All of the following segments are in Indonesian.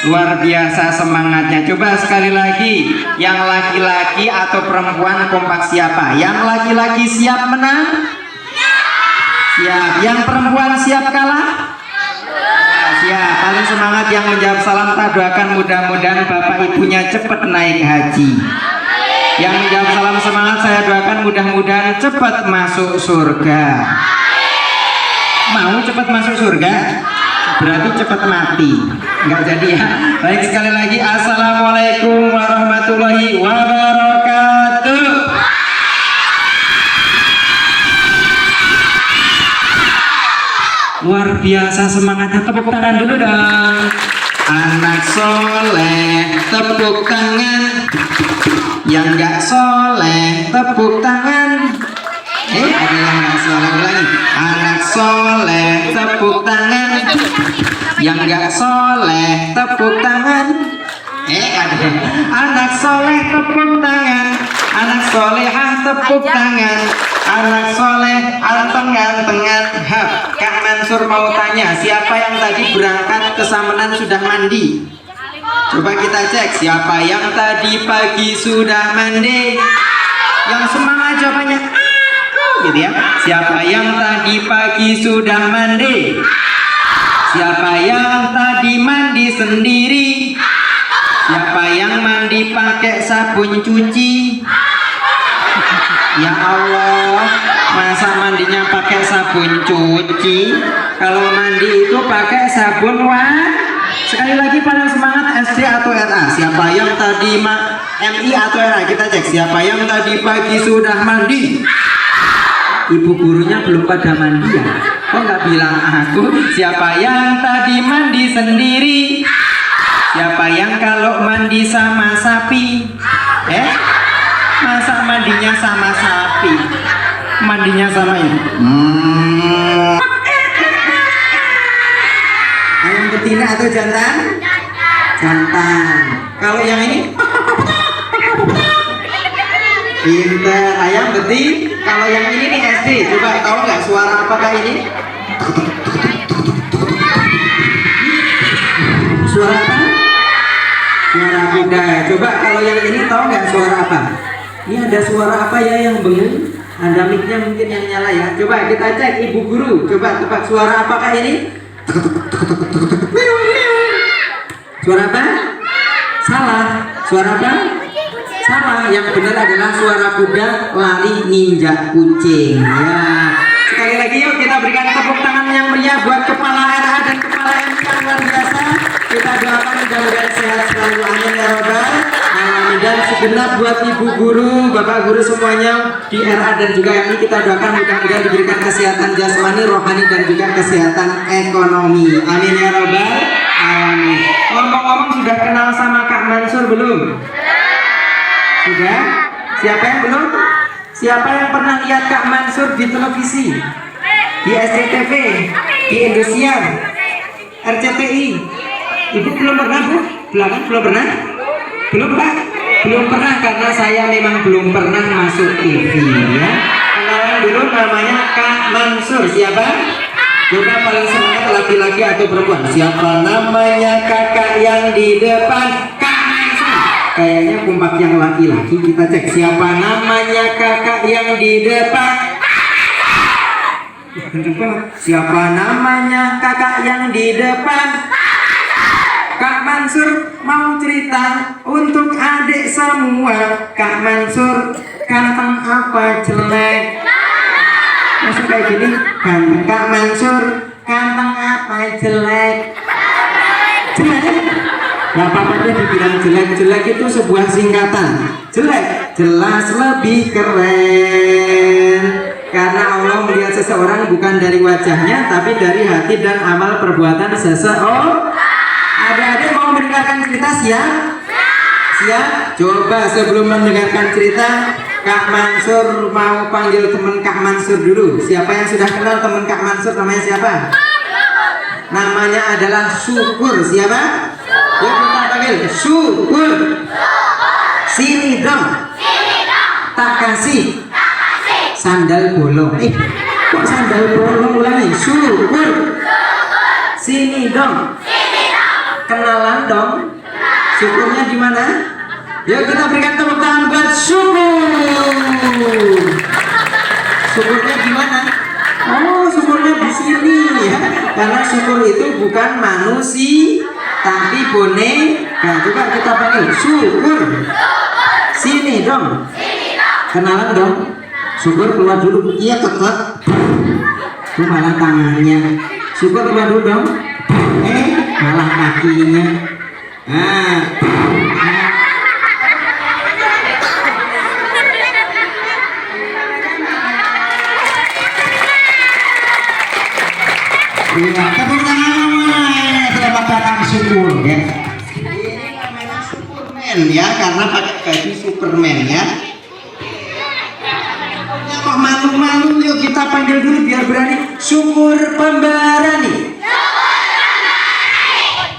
Luar biasa semangatnya. Coba sekali lagi, yang laki-laki atau perempuan kompak siapa? Yang laki-laki siap menang? Siap. Yang perempuan siap kalah? Siap. Paling semangat yang menjawab salam tak doakan mudah-mudahan bapak ibunya cepat naik haji. Yang menjawab salam semangat saya doakan mudah-mudahan cepat masuk surga. Mau cepat masuk surga? Berarti cepat mati. Enggak jadi ya. Baik, sekali lagi assalamualaikum warahmatullahi wabarakatuh. Luar biasa semangatnya. Tepuk tangan dulu dong. Anak soleh tepuk tangan. Yang enggak soleh tepuk tangan. Ada yang nggak soleh lagi. Anak soleh tepuk tangan. Yang nggak soleh tepuk tangan. Ada anak soleh tepuk tangan. Anak solehah tepuk tangan. Anak soleh anteng-antengan. Kak Mansur mau tanya, siapa yang tadi berangkat ke Samenan sudah mandi? Coba kita cek, siapa yang tadi pagi sudah mandi? Yang semangat jawabannya gitu ya. Siapa yang tadi pagi sudah mandi? Siapa yang tadi mandi sendiri? Siapa yang mandi pakai sabun cuci? Ya Allah, masa mandinya pakai sabun cuci? Kalau mandi itu pakai sabun Sekali lagi paling semangat SD atau RA? Siapa yang tadi MI atau RA? Kita cek, siapa yang tadi pagi sudah mandi? Ibu gurunya belum pada mandi ya? Kok nggak bilang aku? Siapa yang tadi mandi sendiri? Siapa yang kalau mandi sama sapi? Masa mandinya sama sapi? Mandinya sama ini? Ayam betina atau jantan? Jantan. Kalau yang ini? Pinter, ayam betina. Kalau yang ini nih SD, coba tahu nggak suara apakah ini? Suara apa? Suara kuda. Coba kalau yang ini tahu nggak suara apa? Ini ada suara apa ya yang bengong? Ada mic-nya mungkin yang nyala ya. Coba kita cek, ibu guru. Coba tebak suara apakah ini? Suara apa? Salah. Suara apa? Sama, yang benar adalah suara kuda lari ninja kucing. Ya, sekali lagi yuk kita berikan tepuk tangan yang meriah buat kepala RA dan kepala MK luar biasa. Kita doakan mudah-mudahan sehat selalu, amin ya robbal alamin. Dan segenap buat ibu guru, bapak guru semuanya di RA dan juga MI kita doakan mudah-mudahan diberikan kesehatan jasmani, rohani dan juga kesehatan ekonomi. Amin ya robbal alamin. Ngomong-ngomong, sudah kenal sama Kak Mansur belum? Sudah? Siapa yang belum? Siapa yang pernah lihat Kak Mansur di televisi? Di SCTV? Di Indosiar? RCTI? Ibu belum pernah, Bu? Belum pernah? Belum, Pak? Belum pernah karena saya memang belum pernah masuk TV ya. Kenalan dulu, namanya Kak Mansur. Siapa? Coba paling semangat laki-laki atau perempuan? Siapa namanya kakak yang di depan? Kayaknya kompak yang laki-laki. Kita cek, siapa namanya kakak yang di depan? Siapa namanya kakak yang di depan? Kak Mansur mau cerita untuk adik semua. Kak Mansur ganteng apa jelek? Masuk kayak gini, ganteng. Kak Mansur ganteng apa jelek? Jelek. Gak apa-apa deh dibilang jelek. Itu sebuah singkatan. Jelek, jelas lebih keren. Karena Allah melihat seseorang bukan dari wajahnya, tapi dari hati dan amal perbuatan seseorang. Adik-adik mau mendengarkan cerita siap? Siap? Coba sebelum mendengarkan cerita, Kak Mansur mau panggil teman Kak Mansur dulu. Siapa yang sudah kenal teman Kak Mansur? Namanya siapa? Namanya adalah Syukur. Siapa? Yuk kita panggil Syukur. Sini dong. Tak kasih sandal bolong. Kok sandal bolong? Ulangi. Syukur. Sini dong. Kenal kenalan dong. Syukurnya gimana? Yuk kita berikan tepuk tangan buat syukur. Syukurnya gimana? Oh, syukurnya di sini ya. Karena syukur itu bukan manusia, tapi boneka. Coba kita panggil syukur. Sini dong. Kenalan dong. Syukur keluar dulu. Iya kakak. Itu malah tangannya. Syukur keluar dulu dong. Malah kakinya. Nah. Iya, tepuk tangan selamat datang syukur ya. Ini namanya Superman ya, karena pakai baju Superman ya. Ya kok malu-malu, yuk kita panggil dulu biar berani. Syukur pemberani.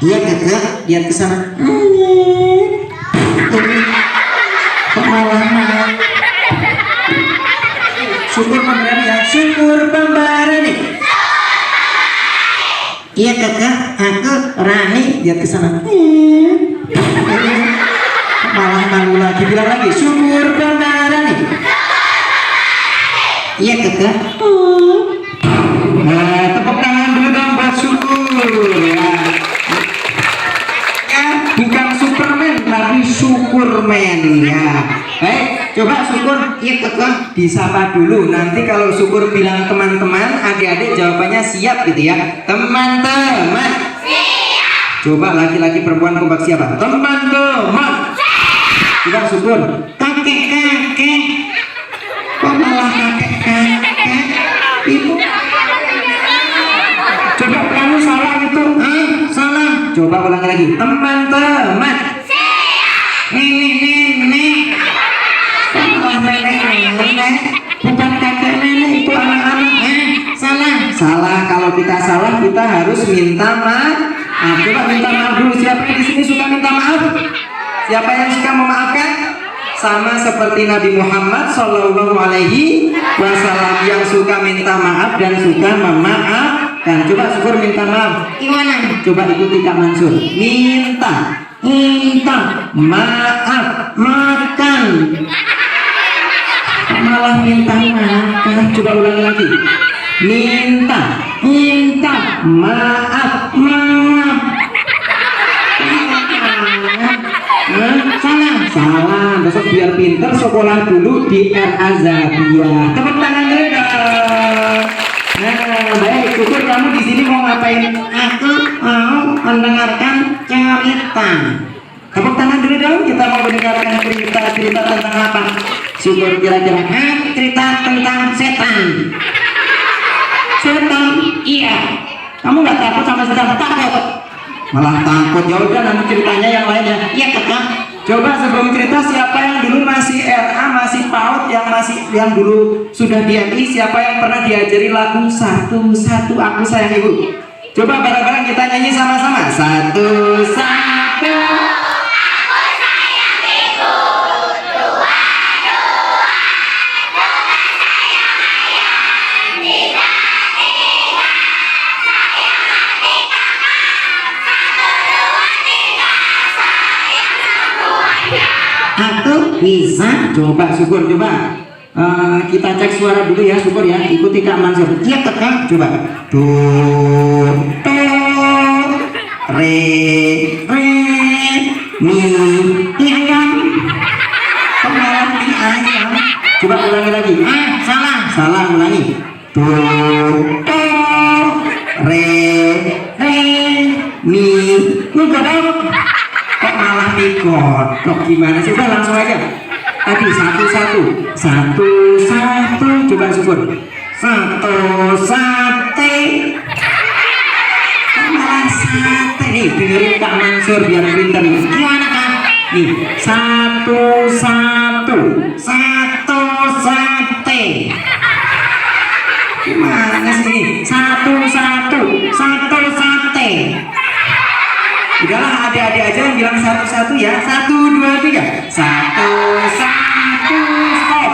Iya kakak, lihat ke sana. Kok malah syukur pemberani ya, syukur pemberani. Iya kakak, aku Rani. Lihat ke sana. Malah malu lagi, bilang lagi syukur pemberani. Iya kakak. Nah, tepuk tangan dulu dong buat syukur ya. Bukan Superman tapi Syukurman ya. Baik, coba syukur. Iya kakak, disapa dulu. Nanti kalau syukur bilang teman-teman, adik-adik jawabannya siap gitu ya. Teman-teman siap. Coba laki-laki perempuan kompak siapa? Teman-teman siap. Coba syukur. Kakek-kakek. Kok malah kakek-kakek? Ibu. Coba kamu salah itu. Salah. Coba ulang lagi. Teman-teman siap. Nenek-nenek. Malah nenek-nenek. Bukan kakek nenek, itu anak-anak. Salah. Salah. Kalau kita salah kita harus minta maaf. Coba minta maaf dulu. Siapa yang di sini suka minta maaf? Siapa yang suka memaafkan? Sama seperti Nabi Muhammad Shallallahu Alaihi Wasallam yang suka minta maaf dan suka memaafkan. Coba syukur minta maaf. Gimana? Coba ikuti Kak Mansur. Minta maaf, makan. Malah minta makan. Coba ulangi lagi. Minta maaf. Salah. Besok biar pinter sekolah dulu di Al-Azhabiyah. Tepuk tangan dulu dong. Nah, baik. Syukur kamu di sini mau ngapain? Aku mau mendengarkan cerita. Tepuk tangan dulu dong. Kita mau mendengarkan cerita tentang apa? Syukur kira-kira. Cerita tentang setan. Setan? Iya. Kamu nggak takut sama setan? Takut. Malah takut. Ya udah, nanti ceritanya yang lainnya. Iya kakak. Coba sebelum cerita, siapa yang dulu masih RA, masih PAUD, yang dulu sudah di MI, siapa yang pernah diajari lagu satu-satu aku sayang ibu? Coba bareng-bareng kita nyanyi sama-sama. Satu-satu aku sayang ibu. Dua-dua dengan sayang-sayang. Tiga-tiga sayang hati kakak. Satu, dua, tiga sayang semuanya. Aku bisa. Coba syukur, coba. Kita cek suara dulu ya, syukur ya. Ikuti Kak Mansur. Iya kakak. Coba. Do, re, mi, ayam. Kok malah mi ayam? Coba ulangi lagi. Salah ulangi. Do, re, mi, godok. Kok malah mi godok? Gimana sih? Udah langsung aja. Tadi satu-satu. Coba syukur. Satu sate. Kok malah sate? Nih dengerin Kak Mansur biar pinter. Gimana Kak? Nih satu sate. Gimana sih? Satu sate. Udahlah, adik-adik aja yang bilang satu-satu ya. 1, 2, 3. 1, stop.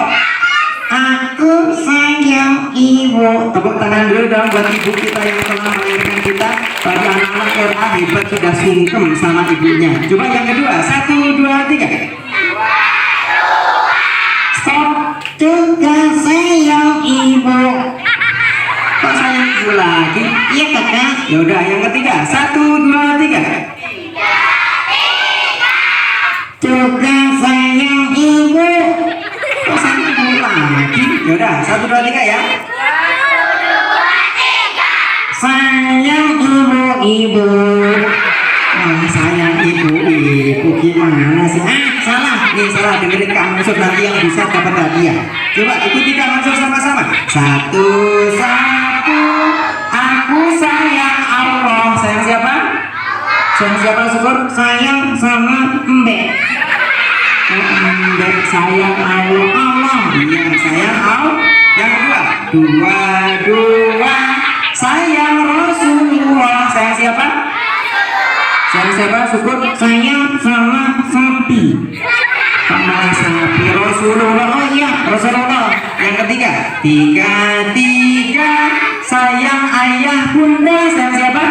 Aku sayang ibu. Tepuk tangan tangan dulu dong buat ibu kita yang telah melahirkan kita. Bagi anak-anak RA hebat sudah sungkem sama ibunya. Coba yang kedua, 1, 2, 3. Stop. Juga sayang ibu. Kok sayang ibu lagi? Iya kakak. Yaudah yang ketiga, 1, 2, 3. Juga sayang ibu. Kok sayang ibu lagi? Yaudah 1, 2, 3 ya. Sayang ibu-ibu. Sayang ibu-ibu gimana sih? Salah. Nih salah, dengerin Kak Mansur nanti yang bisa dapat hadiah. Coba ikuti Kak Mansur sama-sama. 1, 1. Aku sayang Allah. Sayang siapa? Sayang siapa syukur? Sayang sama Mbak. Mbak sayang Allah. Iya sayang Allah. Yang kedua, 2. Sayang Rasulullah. Sayang siapa? Sayang siapa? Syukur. Sayang sama sapi. Sama sapi Rasulullah. Oh iya Rasulullah. Yang ketiga, 3. Sayang ayah bunda. Sayang siapa?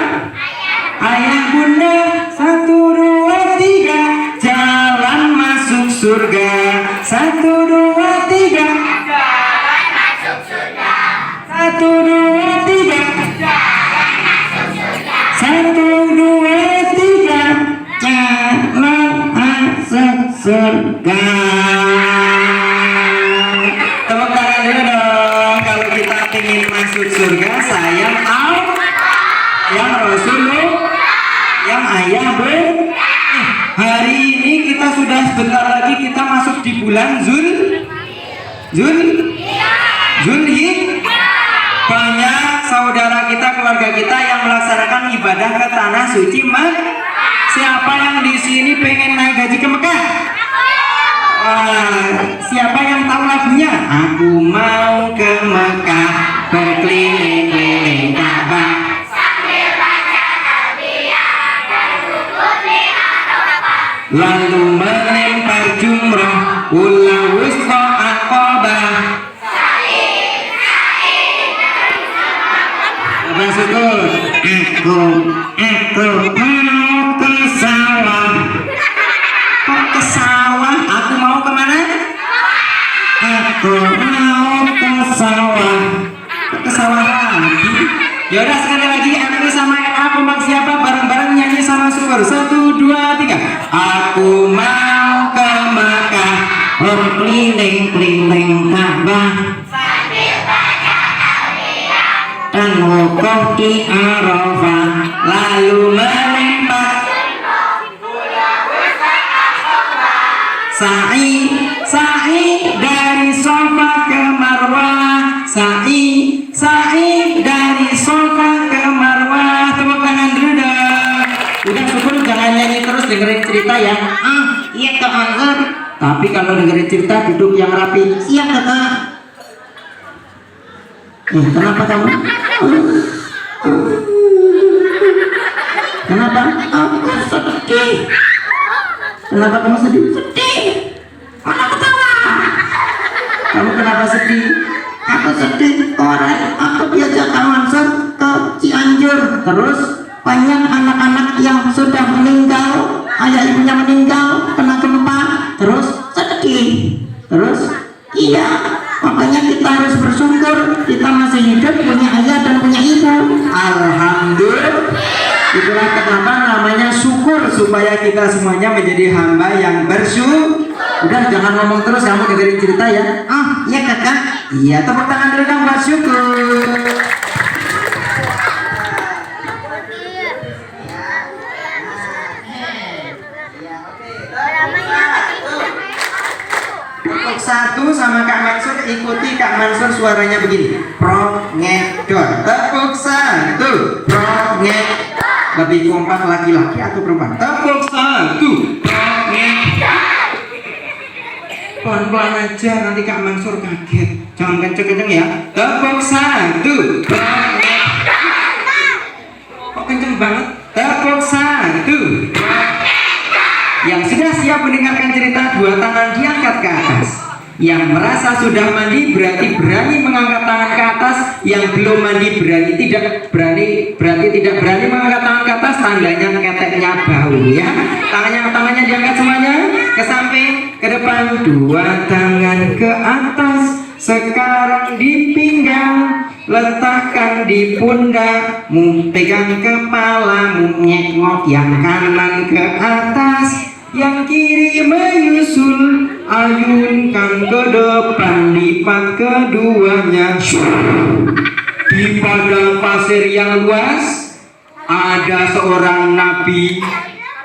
Ayah bunda. 1, 2, 3. Jalan masuk surga. 1, 2, 3. Jalan masuk surga. 1, 2, 3. 1, 2, 3. Jalan masuk surga. Tepuk tangan dulu dong. Kalau kita ingin masuk surga, sayang Allah, yang Rasulullah, yang ayah bunda. Hari ini kita sudah sebentar lagi kita masuk di bulan Zulhijjah. Banyak saudara kita, keluarga kita yang melaksanakan ibadah ke tanah suci Mekah. Siapa yang di sini pengen naik haji ke Mekah? Siapa yang tahu lagunya? Aku mau ke Mekah, berkeliling-keliling Ka'bah sambil baca talbiyah dan rukun 5 Arafah, lalu melempar jumrah ula wusta aqabah. Apa syukur? Aku mau ke sawah. Kok ke sawah? Aku mau kemana? Aku mau ke sawah. Kok ke sawah lagi? Yaudah sekali lagi aku sama aku kompak siapa? Bareng-bareng nyanyi sama syukur. 1, 2, 3. Aku mau ke Mekah, berkeliling-keliling Ka'bah sambil baca talbiyah dan wukuf di Arafah, lalu melempar sa'i dari Safa ke Marwah, sa'i dari Safa ke Marwah. Tepuk tangan dulu dong. Udah syukur, jangan nyanyi terus, dengerin cerita ya. Iya Kak Mansur. Tapi kalau dengerin cerita duduk yang rapi. Iya Kakak. Kenapa kamu? Kenapa? Aku sedih. Kenapa kamu sedih? Sedih. Mana ketawa? Kamu kenapa sedih? Aku sedih. Kemarin aku diajak Kak Mansur ke Cianjur. Terus banyak anak-anak yang sudah meninggal, ayah ibunya meninggal, kena gempa. Terus sedih. Terus iya, makanya kita harus bersyukur kita masih hidup, punya ayah dan punya ibu. Alhamdulillah. Itulah kenapa namanya syukur, supaya kita semuanya menjadi hamba yang bersyukur. Udah jangan ngomong terus, kamu dengerin cerita ya. Iya Kakak. Iya, tepuk tangan dulu dong buat syukur. Untuk 1 sama Kak Mansur, ikuti Kak Mansur suaranya begini. Prongedor. Tepuk 1. Prongedor. Lebih kompak laki-laki atau perempuan? Tepuk 1. Prongedor. Pelan-pelan aja, nanti Kak Mansur kaget. Jangan kenceng-kenceng ya. Tepuk 1. Prongedor. Kok kenceng banget? Tepuk 1. Yang sudah siap mendengarkan cerita, 2 tangan diangkat ke atas. Yang merasa sudah mandi berarti berani mengangkat tangan ke atas. Yang belum mandi berarti tidak berani mengangkat tangan ke atas. Tandanya keteknya bau ya. Tangannya diangkat semuanya ke samping, ke depan. Dua tangan ke atas, sekarang di pinggang, letakkan di pundakmu, pegang kepalamu, nyengok yang kanan ke atas, yang kiri menyusul, ayunkan ke depan, lipat keduanya. Di padang pasir yang luas ada seorang nabi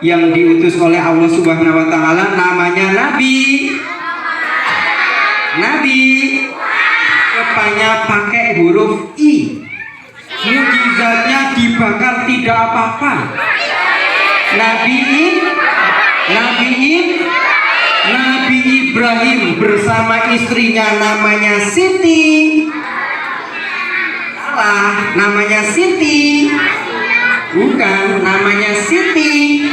yang diutus oleh Allah Subhanahu wa taala, namanya Nabi. Depannya pakai huruf I. Mukjizatnya dibakar tidak apa-apa. Nabi Ibrahim bersama istrinya namanya Siti. Salah, namanya Siti. Bukan, namanya Siti.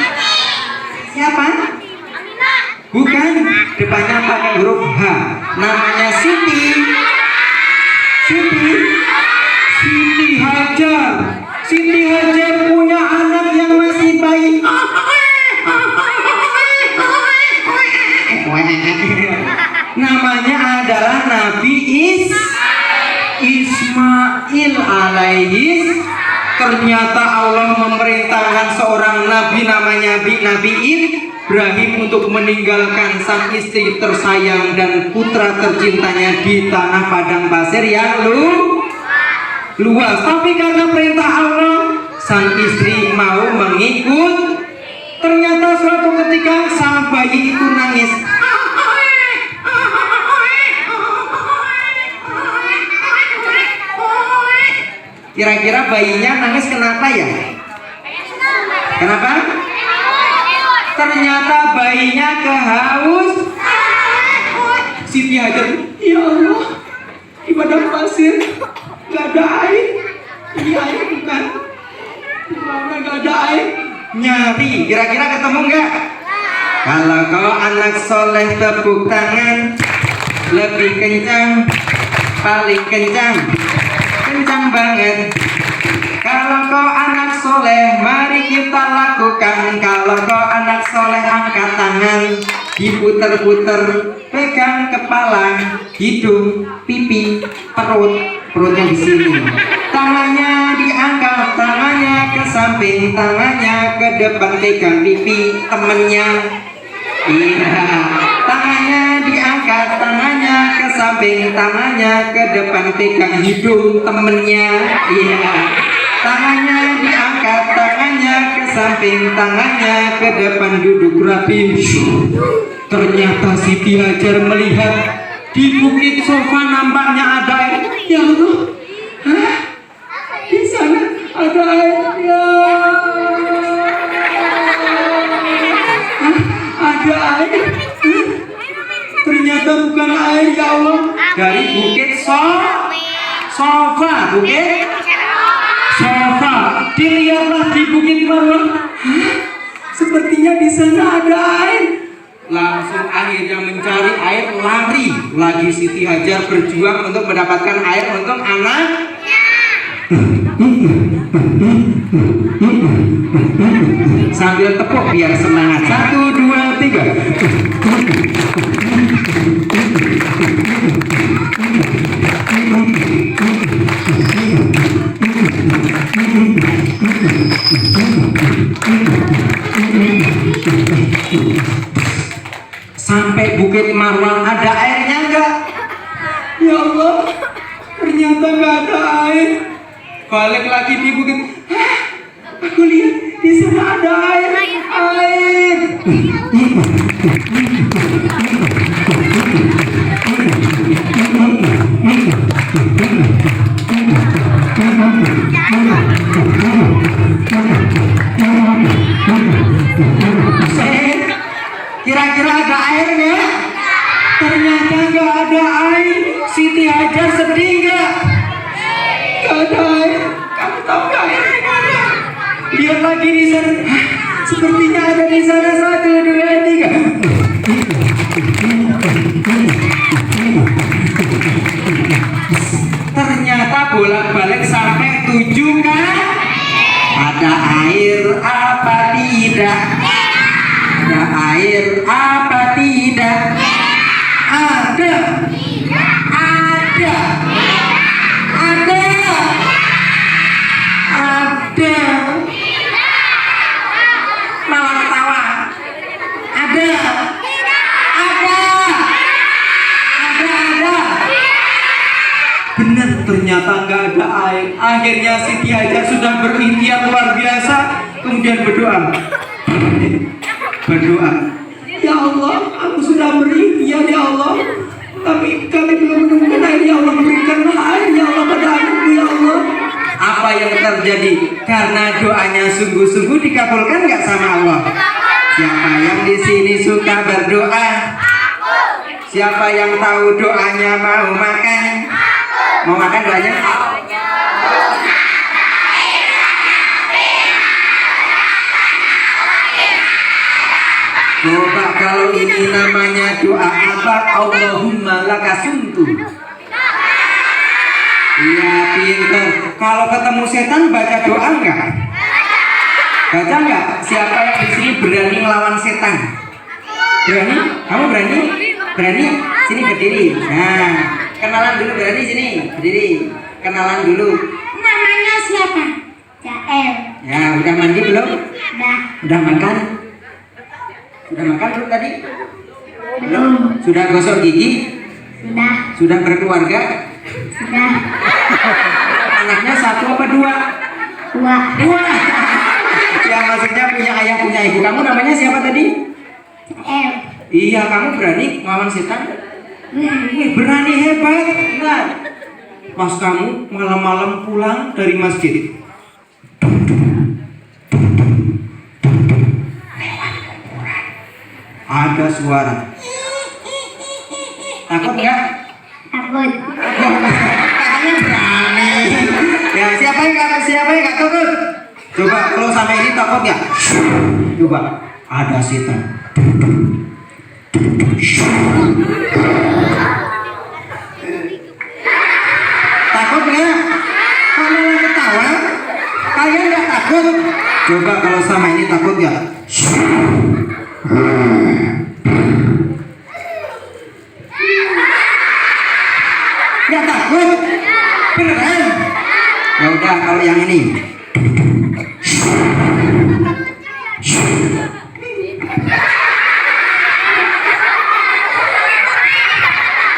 Siapa? Bukan, depannya pakai huruf H. Namanya Siti Hajar. Siti Hajar punya anak yang masih bayi. Namanya adalah Nabi Ismail alaihis. Ternyata Allah memerintahkan seorang nabi namanya Nabi Ibrahim untuk meninggalkan sang istri tersayang dan putra tercintanya di tanah padang pasir yang luas. Tapi karena perintah Allah, sang istri mau mengikut. Ternyata suatu ketika sang bayi itu nangis. Kira-kira bayinya nangis kenapa ya? Kenapa? Ternyata bayinya kehaus. Siti Hajar, ya Allah, di padang pasir gak ada air. Ini air bukan? Gimana gak ada air? Nyari, kira-kira ketemu nggak? Kalau kau anak soleh tepuk tangan lebih kencang, paling kencang banget. Kalau kau anak soleh, mari kita lakukan. Kalau kau anak soleh, angkat tangan, diputer-puter, pegang kepala, hidung, pipi, perutnya di sini. Tangannya diangkat, tangannya ke samping, tangannya ke depan, pegang pipi temennya. Iya, tangannya diangkat, tangannya ke samping, tangannya ke depan, pegang hidung temennya. Iya, tangannya diangkat, tangannya ke samping, tangannya ke depan, duduk rapi. Ternyata Siti Hajar melihat di bukit sofa nampaknya ada air. Ya Allah, hah? Di sana ada air. Ya, ada air. Ternyata bukan air, ya Allah. Dari bukit sofa, bukit sofa. Dilihatlah di bukit Marwah. Sepertinya di sana ada air. Langsung akhirnya mencari air, lari lagi Siti Hajar berjuang untuk mendapatkan air untuk anak. Sambil tepuk biar semangat. 1, 2, 3. Sampai bukit Marwah, ada airnya enggak? Ya Allah, ternyata enggak ada air. Balik lagi di bukit. Aku lihat di sana ada air. Kira-kira ada air nggak? Ternyata nggak ada air. Siti Hajar sedih nggak? Nggak ada air. Kamu tahu nggak airnya mana? Lihat lagi di sana. Sepertinya ada di sana. 1, 2, 3. bolak-balik sampai 7 kan? Ada air apa tidak? Ada air apa tidak? Ada. Ada. Ada. Ada. Malah ketawa. Ada. Ada. Ada. Benar, ternyata nggak ada air. Akhirnya Siti Hajar sudah berikhtiar luar biasa, kemudian berdoa. Ya Allah, aku sudah berikhtiar ya Allah, tapi kami belum menemukan air ya Allah, berikanlah air ya Allah pada anakku ya Allah. Apa yang terjadi? Karena doanya sungguh-sungguh dikabulkan nggak sama Allah? Siapa yang di sini suka berdoa? Siapa yang tahu doanya mau makan? Mau makan doanya? Coba kalau ini namanya doa apa? Allahumma lakasuntu. Iya pinter. Kalau ketemu setan baca doa enggak? Baca enggak? Siapa yang di sini berani melawan setan? Berani? Kamu berani? Berani? Sini berdiri. Nah, kenalan dulu, berani sini berdiri. Kenalan dulu. Namanya siapa? Jael. Ya, udah mandi belum? Udah. Udah makan? Sudah makan belum tadi? Belum. Sudah gosok gigi? Sudah. Sudah berkeluarga? Sudah. Anaknya 1 apa 2? 2. 2. Ya maksudnya punya ayah punya ibu. Kamu namanya siapa tadi? Jael. Iya, kamu berani melawan setan? Berani, hebat. Nah, pas kamu malam-malam pulang dari masjid, ada suara. Takut nggak? Takut. Katanya berani. Ya siapa yang nggak takut? Coba kalau sama ini takut nggak? Coba ada setan. Takut nggak? Kamu yang ketawa? Kalian nggak takut? Coba kalau sama ini takut nggak? Nggak takut? Beneran? Ya udah kalau yang ini.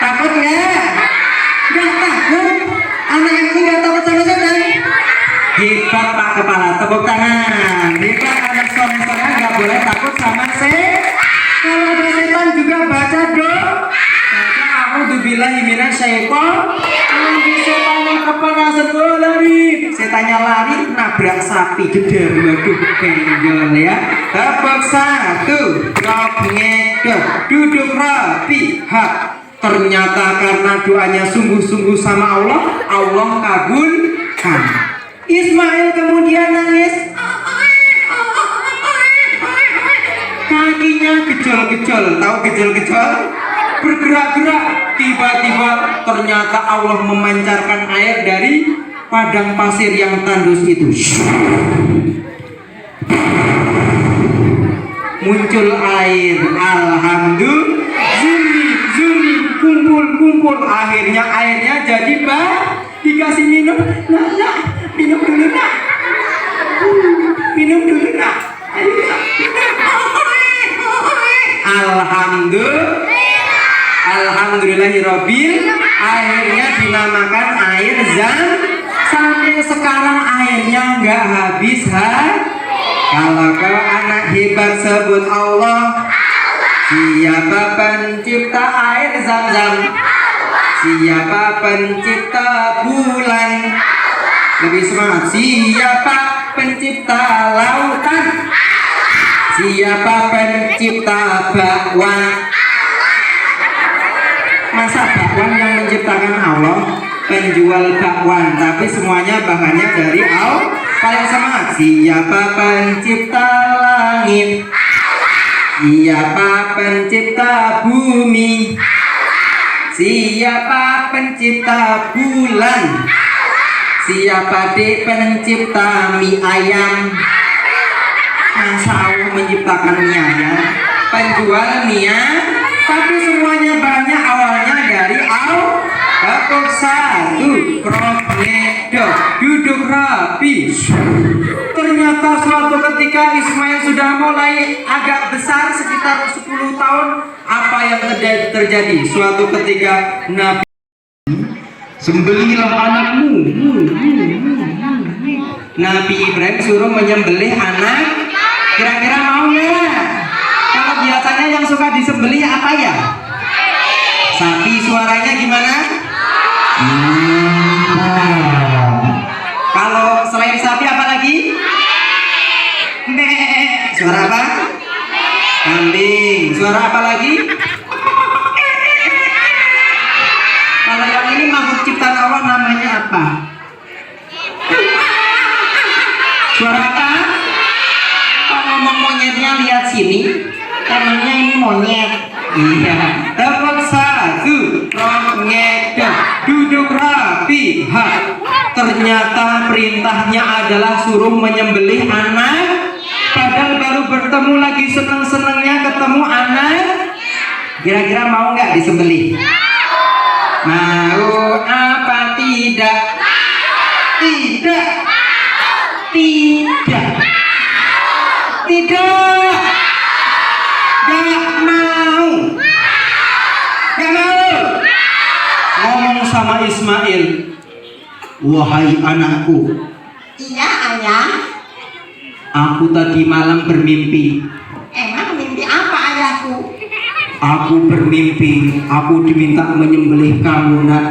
Takut nggak? Nggak takut. Anak yang ini nggak takut sama setan. Hebat Pak Kepala, tepuk tangan. Hebat anak soleh-soleh nggak boleh takut sama setan. Kalau ada setan juga baca doa. A'udzubillahi minasyaitonir rajim. Setannya kepanasan, oh lari. Setannya lari nabrak sapi jeder. Waduh, benjol ya. Tepuk 1, drop ngedok, duduk rapi. Hak. Ternyata karena doanya sungguh-sungguh sama Allah, Allah kabulkan. Ismail kemudian nangis. Kakinya gejol-gejol. Tahu gejol-gejol? Bergerak-gerak. Tiba-tiba ternyata Allah memancarkan air dari padang pasir yang tandus itu. Muncul air. Alhamdulillah. Zuri, kumpul. Akhirnya airnya jadi dikasih minum. Nah, minum dulu nak. Minum dulu nak. Alhamdulillahirobbil. Akhirnya dinamakan air zam. Sampai sekarang airnya nggak habis Kalau kau anak hebat sebut Allah. Siapa pencipta air zam-zam? Siapa pencipta bulan? Lebih semangat. Siapa pencipta lautan? Siapa pencipta bakwan? Masa bakwan yang menciptakan Allah? Penjual bakwan, tapi semuanya bahannya dari Allah. Paling semangat. Siapa pencipta langit? Siapa pencipta bumi? Siapa pencipta bulan? Siapa dek pencipta mie ayam? Masa Allah menciptakan mie ayam? Penjual mie, tapi semuanya banyak awalnya dari au. Tepuk satu, prognedo, duduk rapi. Ternyata suatu ketika Ismail sudah mulai agak besar sekitar 10 tahun. Apa yang terjadi? Suatu ketika Nabi, sembelihlah anakmu. Nabi Ibrahim suruh menyembelih anak. Kira-kira mau nggak? Kalau biasanya yang suka disembelih apa ya? Sapi. Suaranya gimana? Kalau selain sapi apa lagi? Suara apa? Kambing. Suara apa lagi? Kalau yang ini makhluk ciptaan Allah namanya apa? Suara apa? Kalau ngomong monyetnya lihat sini. Namanya ini monyet. Iya. Tepuk satu, prognedo, duduk rapi. Ternyata perintahnya adalah suruh menyembelih anak. Padahal baru bertemu lagi seneng-senengnya ketemu anak. Kira-kira mau nggak disembelih? Mau apa tidak? Tidak. Tidak. Tidak. Gak mau. Gak mau. Ngomong sama Ismail. Wahai anakku. Iya ayah. Aku tadi malam bermimpi. Emang mimpi apa ayahku? Aku bermimpi, aku diminta menyembelih kamu, nak.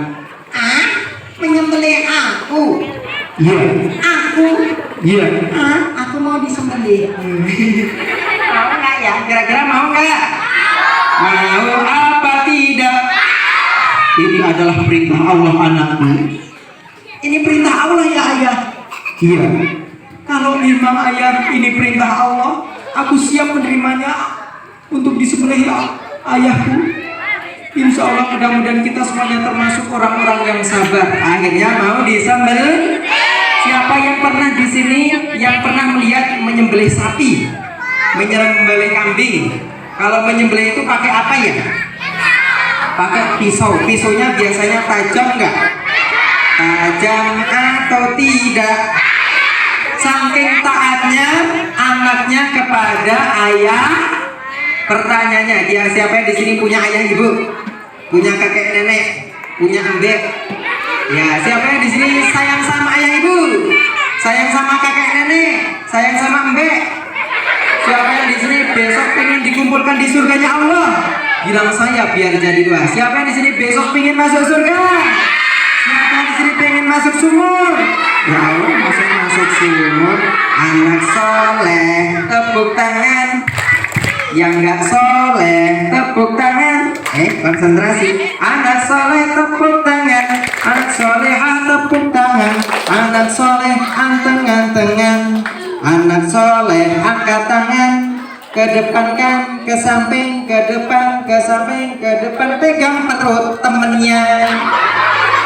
Ah? Menyembelih aku? Iya. Aku? Iya. Ah? Aku mau disembelih. Mau nggak ya? Kira-kira mau nggak? Mau apa tidak? Ini adalah perintah Allah, anakku. Ini perintah Allah ya ayah. Iya. Kalau memang ayah ini perintah Allah, aku siap menerimanya untuk disembelih ayahku. Insya Allah mudah-mudahan kita semuanya termasuk orang-orang yang sabar. Akhirnya mau disembelih. Siapa yang pernah di sini yang pernah melihat menyembelih sapi, menyembelih kambing? Kalau menyembelih itu pakai apa ya? Pakai pisau. Pisaunya biasanya tajam nggak? Tajam atau tidak? Saking taatnya anaknya kepada ayah. Pertanyaannya, dia siapa yang di sini punya ayah ibu, punya kakek nenek, punya ambek? Ya, siapa yang di sini sayang sama ayah ibu, sayang sama kakek nenek, sayang sama ambek? Siapa yang di sini besok pengen dikumpulkan di surganya Allah? Bilang saya biar jadi dua. Siapa yang di sini besok pengen masuk surga? Siapa yang di sini pengen masuk sumur? Ya Allah, masuk sumur. Anak soleh, tepuk tangan. Yang nggak soleh tepuk tangan. Konsentrasi. Anak soleh tepuk tangan. Anak solehah tepuk tangan. Anak soleh anteng-antengan. Anak soleh angkat tangan. Kedepankan, ke samping, ke depan, ke samping, ke depan. Pegang perut temennya.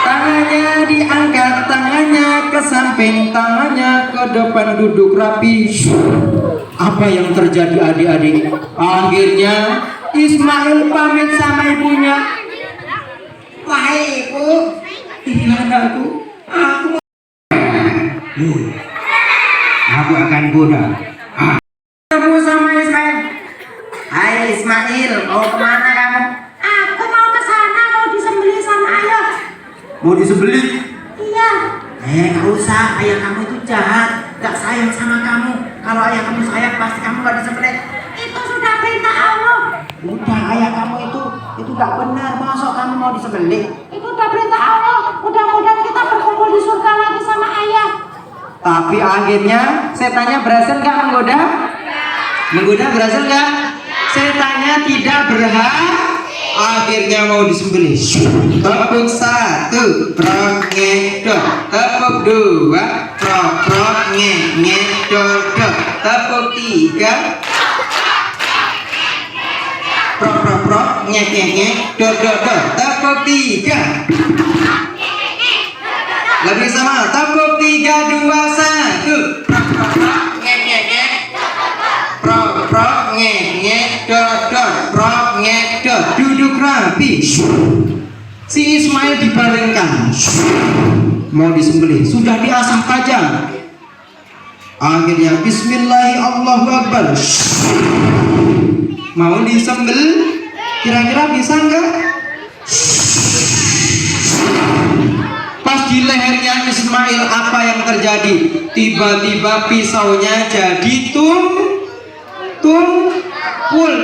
Tangannya diangkat, tangannya ke samping, tangannya ke depan, duduk rapi. Apa yang terjadi adik-adik? Akhirnya Ismail pamit sama ibunya. Wahai ibu, Ini anakku, aku akan bunuh. Ketemu sama Ismail. Hai Ismail, mau kemana kamu? aku mau ke sana, mau disembelih sama ayah. Mau disembelih? Iya. Gak usah, ayah kamu itu jahat, gak sayang sama kamu. Kalau ayah kamu sayang, pasti kamu gak disembelih. Itu sudah perintah Allah. Udah, ayah kamu itu gak benar. Masa kamu mau disembelih? Itu udah perintah Allah. Mudah-mudahan kita berkumpul di surga lagi sama ayah. Tapi akhirnya setannya berhasil gak menggoda? Menggoda berhasil gak? Setannya tidak berhasil. Akhirnya mau disembelih. Tepuk satu, prognedo. Tepuk dua, prognedo. Tepuk tiga, prognedo. Tepuk tiga. Lebih sama. Tepuk 3, 2, 1. Ngek ngek ngek. Prok prok ngek ngek dot dot. Prok ngek dot. Duduk rapi. Si Ismail dibaringkan. Mau disembelih. Sudah diasah tajam. Akhirnya Bismillahirrahmanirrahim, Allahu Akbar. Mau disembel, kira-kira bisa enggak? Pas di lehernya Ismail apa yang terjadi? Tiba-tiba pisaunya jadi tumpul,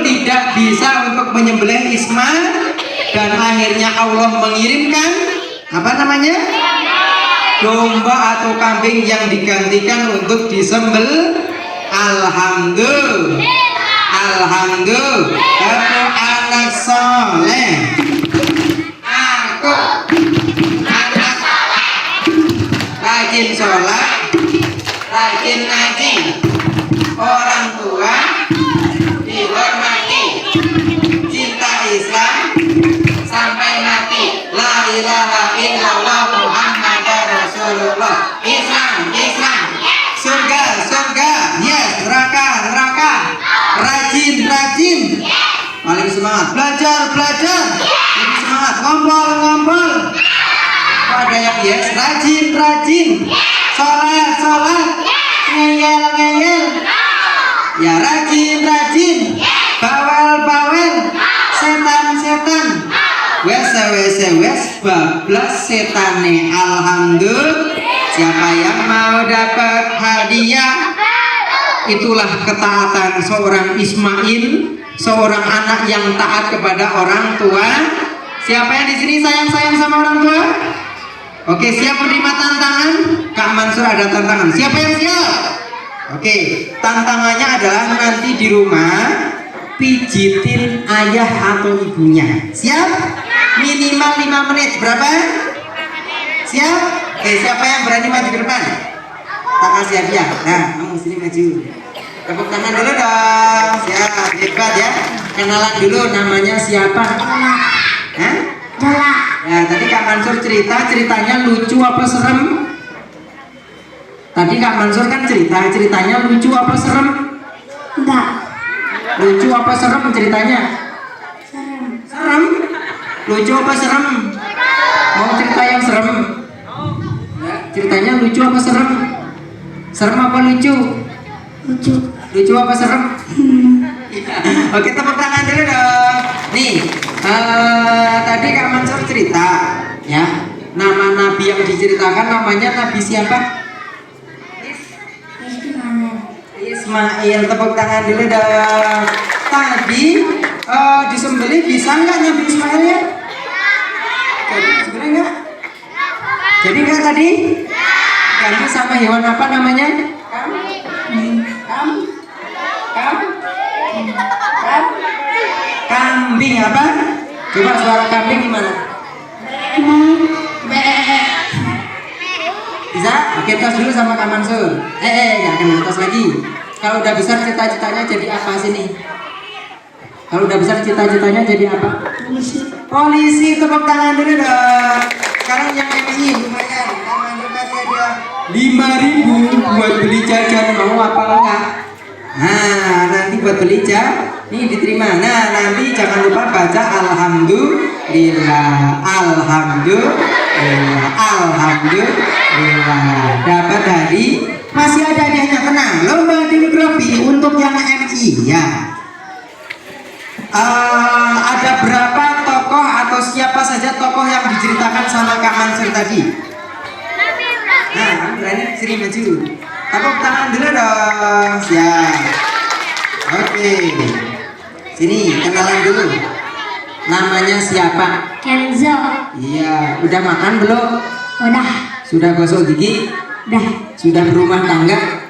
tidak bisa untuk menyembelih Ismail, dan akhirnya Allah mengirimkan apa namanya? Domba atau kambing yang digantikan untuk disembel. Alhamdulillah. Alhamdulillah. Aku anak soleh. Aku anak rajin sholat, rajin ngaji. Orang tua dihormati. Cinta Islam sampai mati. La ilaha illallah Muhammadar Rasulullah. Islam, Islam. Surga, surga. Yes, neraka, neraka. Rajin, rajin. Paling semangat. Belajar, belajar. Lebih semangat. Ngompol, ngompol. Kok ada yang yes? Rajin, rajin. Sholat, sholat. Ngeyel, ngeyel. Ya rajin, rajin. Bawel, bawel. Setan, setan. Wes bablas setane. Alhamdulillah. Siapa yang mau dapat hadiah? Itulah ketaatan seorang Ismail, seorang anak yang taat kepada orang tua. Siapa yang di sini sayang-sayang sama orang tua? Oke, siap menerima tantangan? Kak Mansur ada tantangan. Siapa yang siap? Oke, tantangannya adalah nanti di rumah pijitin ayah atau ibunya. Siap? Minimal 5 menit. Berapa? Siap? Oke, siapa yang berani maju ke depan? Tak kasih hadiah. Nah, kamu sini maju. Tepuk tangan dulu dong. Siap, hebat ya. Kenalan dulu, namanya siapa? Hah? Jala. Ya, tadi Kak Mansur ceritanya lucu apa serem? Tadi Kak Mansur kan ceritanya lucu apa serem? Enggak. Lucu apa serem ceritanya? Serem. Serem? Lucu apa serem? Mau cerita yang serem? Ya, ceritanya lucu apa serem? Serem apa lucu? Lucu. Lucu apa serem? Oke, tepuk tangan dulu dong. Nih, tadi Kak Mansur cerita, ya. Nama nabi yang diceritakan namanya nabi siapa? Ismail. Tepuk tangan dulu dong. Tadi disembelih bisa nggak nabi Ismail ya? Jadi disembelih nggak? Jadi nggak tadi? Ganti sama hewan apa namanya? Kambing apa? Coba suara kambing gimana? Bisa? Oke, tos dulu sama Kak Mansur. Gak kena tos lagi. Kalau udah besar cita-citanya jadi apa sini? Kalau udah besar cita-citanya jadi apa? Polisi. Polisi. Tepuk tangan dulu dong. Sekarang yang ini lumayan. Kak Mansur kasih dia 5.000 buat beli jajan. Mau apa enggak? Nah, nanti buat beli nih diterima. Nah, nanti jangan lupa baca Alhamdulillah, Alhamdulillah, Alhamdulillah. Dapat dari masih ada hadiahnya. Tenang, lomba dinografi untuk yang MI ya. Ada berapa tokoh atau siapa saja tokoh yang diceritakan sama Kak Mansur tadi? Nah, kamu berani sini maju. Tepuk tangan dulu dong. Siap. Oke. Sini kenalan dulu. Namanya siapa? Kenzo. Iya. Udah makan belum? Udah. Sudah gosok gigi? Udah. Sudah berumah tangga?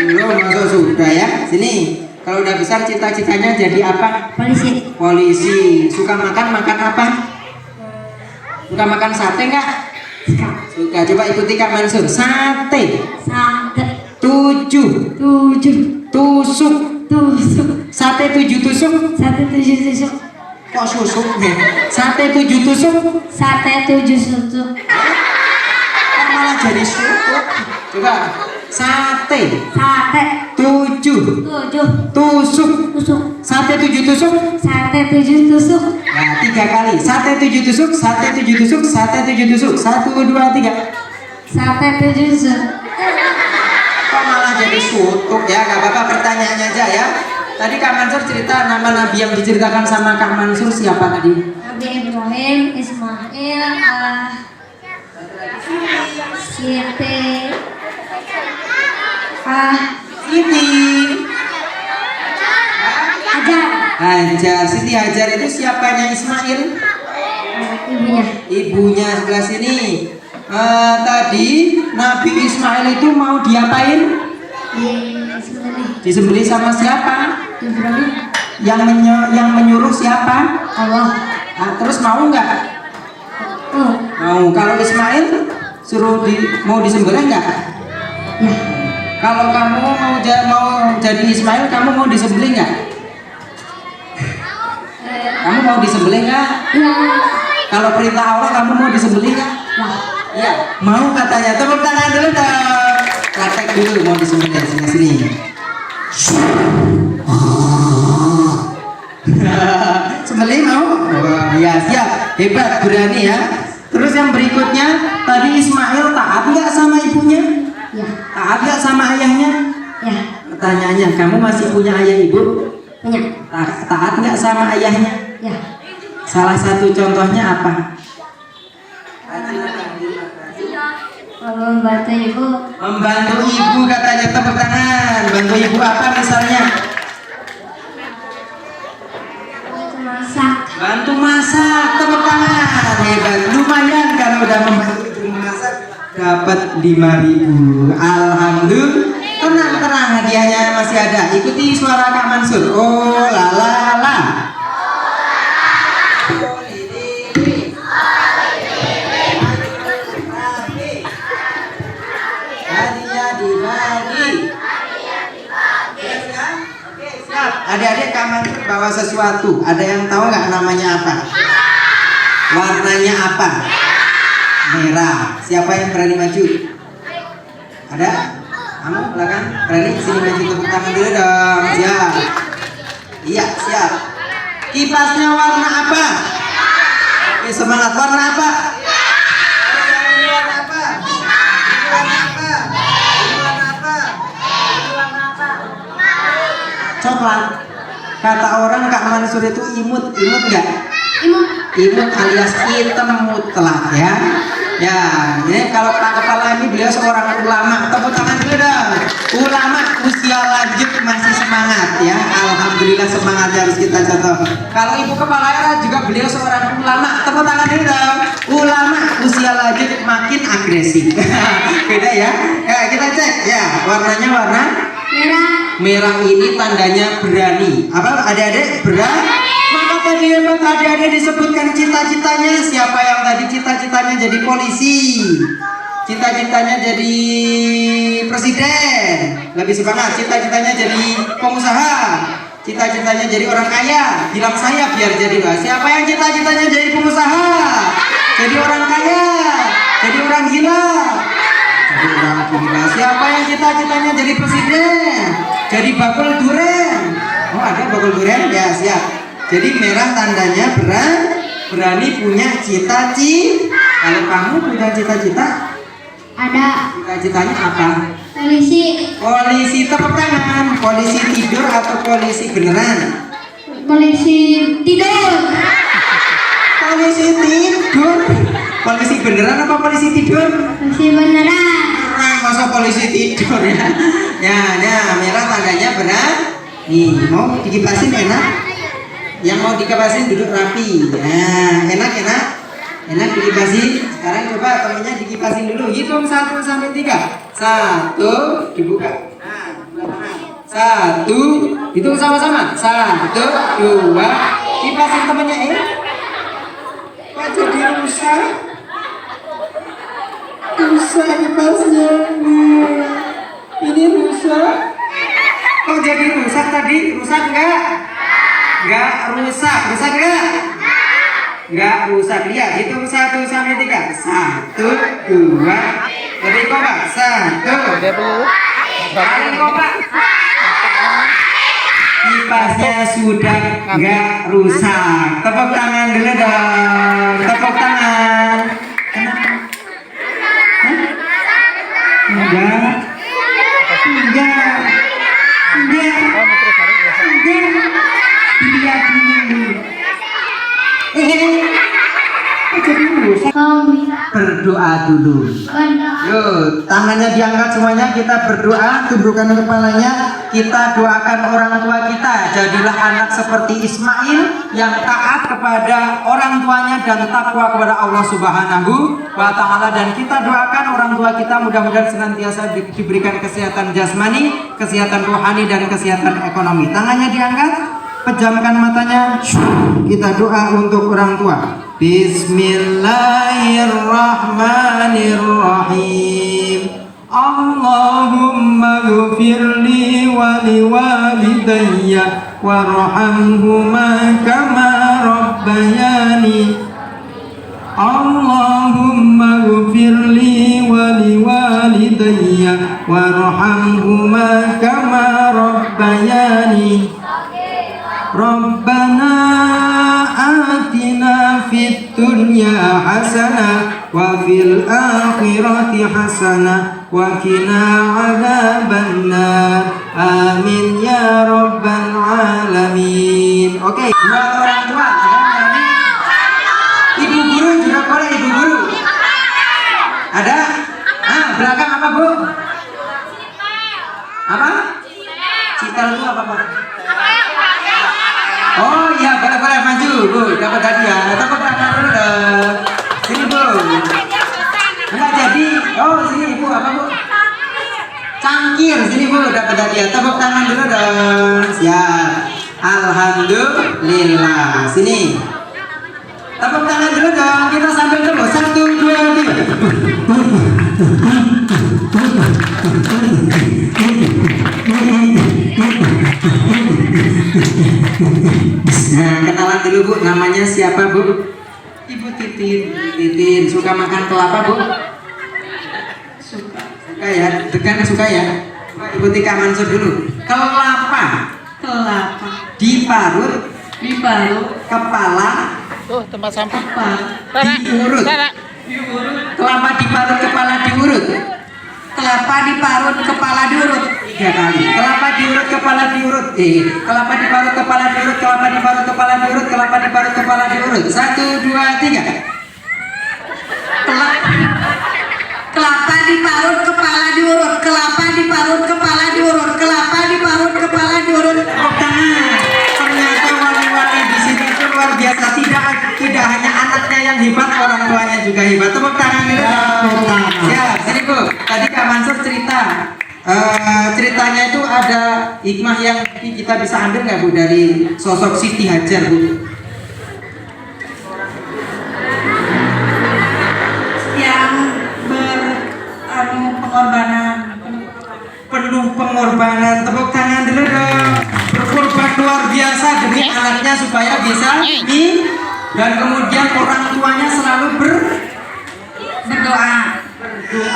Belum, masuk sudah ya. Sini. Kalau udah besar cita-citanya jadi apa? Polisi. Polisi. Suka makan apa? Suka makan sate nggak? Suka. Coba ikuti Kak Mansur. Sate. Sate. 7 tusuk. Sate 7 tusuk. Sate 7 tusuk. Kok susuk nih? Sate 7 tusuk. Sate 7 tusuk. malah jadi soto? Coba. Sate. Sate. 7 7 tusuk. tusuk. Sate 7 tusuk. Sate 7 tusuk. Nah, 3 kali. Sate 7 tusuk, sate 7 tusuk, sate 7 tusuk. 1, 2, 3. Sate 7 tusuk. Kok malah jadi soto? Ya, gak apa-apa, pertanyaannya aja ya. Tadi Kak Mansur cerita nama nabi yang diceritakan sama Kak Mansur siapa tadi? Nabi Ibrahim, Ismail, Siti, Siti Hajar, Hajar. Siti Hajar itu siapanya Ismail? ibunya. Ibunya sebelah sini. Tadi Nabi Ismail itu mau diapain? Disembelih sama siapa? Ibrahim, Yang menyuruh siapa? Allah. Nah, terus mau nggak? Oh, Mau. Kalau Ismail mau disembelih nggak? ya, Kalau kamu mau jadi Ismail, kamu mau disembelih nggak? Kamu mau disembelih nggak? ya, Kalau perintah Allah kamu mau disembelih nggak? ya. Iya. Mau katanya. Tepuk tangan dulu dong. Praktek dulu mau disembelih sini. Sembelih mau? Oh, ya siap. Hebat, berani ya. Terus yang berikutnya, tadi Ismail taat nggak sama ibunya? Ya, Taat nggak sama ayahnya? ya, Pertanyaannya, kamu masih punya ayah ibu? punya. Taat nggak sama ayahnya? Ya, Salah satu contohnya apa? kalau membantu ibu, Membantu ibu katanya, tepuk tangan. Bantu ibu apa misalnya? masak. Bantu masak, tepuk tangan. Hebat, lumayan kalau udah membantu ibu memasak dapat 5.000. Alhamdulillah. Tenang, hadiahnya masih ada. Ikuti suara Kak Mansur. Oh la la la. Hadiah dibagi. Oke, siap. Adik-adik Kak Mansur bawa sesuatu. Ada yang tahu nggak namanya apa? Warnanya apa? Merah. Siapa yang berani maju? Ada? Kamu belakang? Berani? Sini maju, tepuk tangan dulu dong. Siap. Iya, siap. Kipasnya warna apa? Oke, semangat. Warna apa? Ini warna apa? Ini warna apa? Ini warna apa? Ini warna apa? Coklat. Kata orang Kak Mansur itu imut. Imut nggak? Imut alias hitam mutlak ya. Ya, ini kalau Pak Kepala ini beliau seorang ulama. Tepuk tangan dulu dong. Ulama usia lanjut masih semangat ya. Alhamdulillah semangatnya harus kita contoh. Kalau Ibu Kepala era juga beliau seorang ulama. Tepuk tangan dulu dong. Ulama usia lanjut makin agresif. Beda ya. Ya, kita cek ya. Warnanya warna Merah. merah ini tandanya berani. Apa adik-adik? Berani. Maka tadi hebat adik-adik disebutkan cita-citanya. Siapa yang tadi cita-citanya jadi polisi? Cita-citanya jadi presiden. Lebih semangat. Cita-citanya jadi pengusaha. Cita-citanya jadi orang kaya. Bilang saya biar jadi lah. Siapa yang cita-citanya jadi pengusaha? Jadi orang kaya. Jadi orang gila. Jadi orang gila. Siapa yang cita-citanya jadi presiden? Jadi bakul duren. Oh ada bakul duren? Ya siap. Jadi merah tandanya berani punya cita-cita. Kalau kamu punya cita-cita, Ada cita-citanya apa? polisi. Polisi, tepuk tangan. Polisi tidur atau polisi beneran? Polisi tidur. Polisi tidur. Polisi beneran apa polisi tidur? Polisi beneran. Masa polisi tidur ya? Ya, merah tandanya benar. Nih, mau dikipasin enak? Yang mau dikipasin duduk rapi. Nah, enak dikipasin. Sekarang coba temennya dikipasin dulu. Hitung 1 sampai 3. 1, dibuka. Nah, 1, hitung sama-sama. 1, 2, kipasin temennya. Kok jadi rusak? Rusak kipasnya. Ini rusak. Kok jadi rusak tadi? Rusak enggak? Enggak rusak. Rusak enggak? Enggak rusak. Lihat, hitung 1 sampai 3. 1, 2, Lebih kompak. 1. Paling kompak. Kipasnya sudah nggak rusak. Tepuk tangan dulu dong. Tepuk tangan. Kenapa? Hah? Enggak. Enggak. Dilihat dulu. Berdoa dulu. Yuk, tangannya diangkat semuanya, kita berdoa, tundukkan kepalanya, kita doakan orang tua kita, jadilah anak seperti Ismail yang taat kepada orang tuanya dan takwa kepada Allah Subhanahu wa Ta'ala, dan kita doakan orang tua kita mudah-mudahan senantiasa diberikan kesehatan jasmani, kesehatan rohani, dan kesehatan ekonomi. Tangannya diangkat, pejamkan matanya, kita doa untuk orang tua. Bismillahirrahmanirrahim. Allahumma ghfirli wa liwalidayya warhamhuma kama rabbayani. Allahumma ghfirli wa liwalidayya warhamhuma kama rabbayani. Rabbana atina fid dunya hasanah wa fil akhirati hasanah wa qina adzabannar. Amin ya rabbal alamin. Oke, buat orang tua, ibu guru juga boleh, ibu guru. Ada? Belakang apa, Bu? Apa? Citel itu apa, Pak? Oh iya, boleh maju, Bu, dapat hadiah. Tepuk tangan dulu dong. Sini, Bu. Enggak jadi. Oh, sini, Bu, apa, Bu? Cangkir, sini, Bu, dapat hadiah. Tepuk tangan dulu dong. Siap. Alhamdulillah. Sini. Tepuk tangan dulu dong. Kita sambil dulu. 1, 2, 3. Nah, kenalan dulu, Bu. Namanya siapa, Bu? Ibu Titin. Suka makan kelapa, Bu? Suka ya. Dekan suka ya. Ibu Tika Mansur dulu. Kelapa diparut kepala tempat sampah. diurut. Kelapa diparut kepala diurut. Kelapa diparut kepala diurut 3 kali. Kelapa diurut kepala diurut. Kelapa diparut kepala diurut. Kelapa diparut kepala diurut. Kelapa diparut kepala diurut. 1, 2, 3. Kelapa diparut kepala diurut. Kelapa diparut kepala diurut. Kelapa diparut kepala diurut. Oh, tangan. Ternyata wali-wali di sini itu luar biasa. Tidak hanya anaknya yang hebat, orang tuanya juga hebat. Tepuk tangan dulu. Siap, sini, Bu. Tadi Kak Mansur cerita. Ceritanya itu ada hikmah yang kita bisa ambil nggak, Bu, dari sosok Siti Hajar, Bu? Yang pengorbanan, Penuh pengorbanan. Tepuk tangan dulu dong. Berkorban luar biasa demi anaknya supaya bisa dan kemudian orang tuanya selalu berdoa.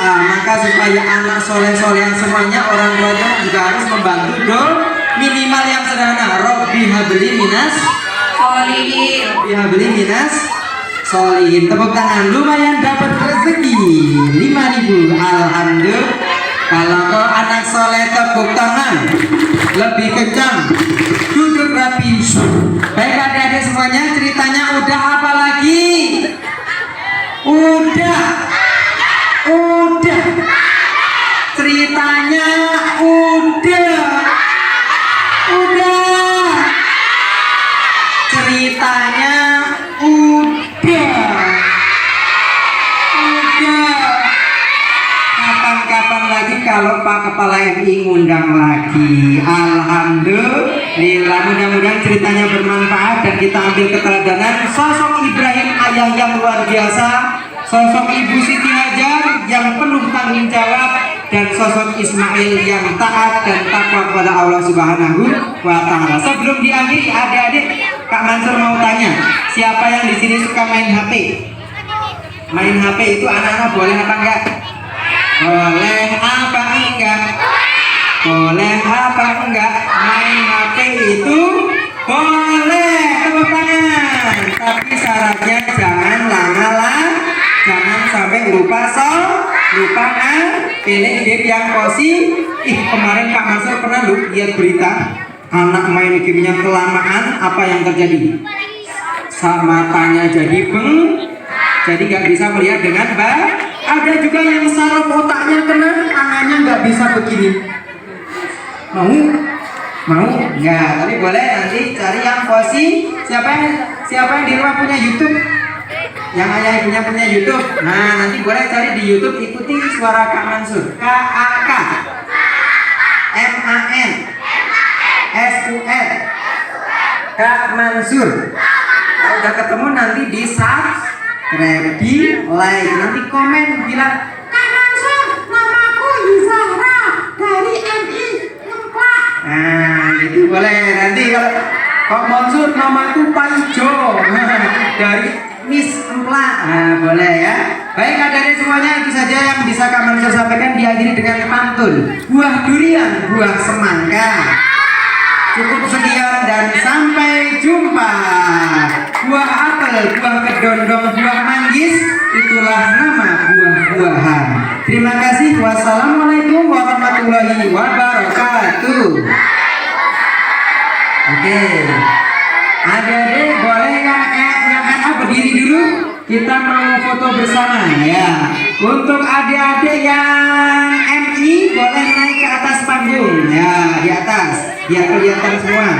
Maka supaya anak soleh-soleh semuanya, orang tuanya juga harus membantu minimal yang sederhana. Robbi habli minas solihin. Tepuk tangan. Lumayan dapat rezeki 5.000. Alhamdulillah. Kalau kau anak soleh, tepuk tangan lebih kencang, duduk rapi. Baik adik-adik semuanya, ceritanya udah apa lagi? Udah ceritanya udah ceritanya kapan-kapan lagi kalau Pak Kepala MI ngundang lagi. Alhamdulillah, mudah-mudahan ceritanya bermanfaat dan kita ambil keteladanan sosok Ibrahim, ayah yang luar biasa, sosok Ibu Siti Hajar yang penuh tanggung jawab, dan sosok Ismail yang taat dan takwa kepada Allah Subhanahu wa Ta'ala. Sebelum diakhiri, adik-adik, Kak Mansur mau tanya, siapa yang di sini suka main HP? Main HP itu anak-anak boleh apa enggak? Boleh apa enggak? Boleh apa enggak? Main HP itu boleh, tepuk tangan. Tapi syaratnya jangan lama-lama, jangan sampai lupa pilih game yang positif. Kemarin Kak Mansur pernah lihat berita anak main gamenya kelamaan, apa yang terjadi? Matanya jadi jadi nggak bisa melihat dengan baik. Ada juga yang saraf otaknya kena, tangannya nggak bisa begini. Mau nggak? Tapi boleh nanti cari yang positif. Siapa yang di rumah punya YouTube? Yang ayah ibunya punya YouTube. Nah, nanti boleh cari di YouTube, ikuti suara Kak Mansur. KAK MAN SUR Kak Mansur. Kalau udah ketemu nanti di subscribe, di like, nanti komen bilang Kak Mansur, namaku Yusara dari MI Ngemplak. Nah, gitu boleh. Nanti kalau Kak Mansur, namaku Pak Ijo dari Miss Emplak. Nah, boleh ya. Baik adik-adik semuanya, itu saja yang bisa Kak Mansur sampaikan. Diakhiri dengan pantun. Buah durian, buah semangka. Cukup sekian dan sampai jumpa. Buah apel, buah kedondong, buah manggis, itulah nama buah-buahan. Terima kasih. Wassalamualaikum warahmatullahi wabarakatuh. Oke. Adik-adik boleh yang berdiri dulu. Kita mau foto bersama ya. Untuk adik-adik yang MI boleh naik ke atas panggung ya, di atas biar kelihatan semua.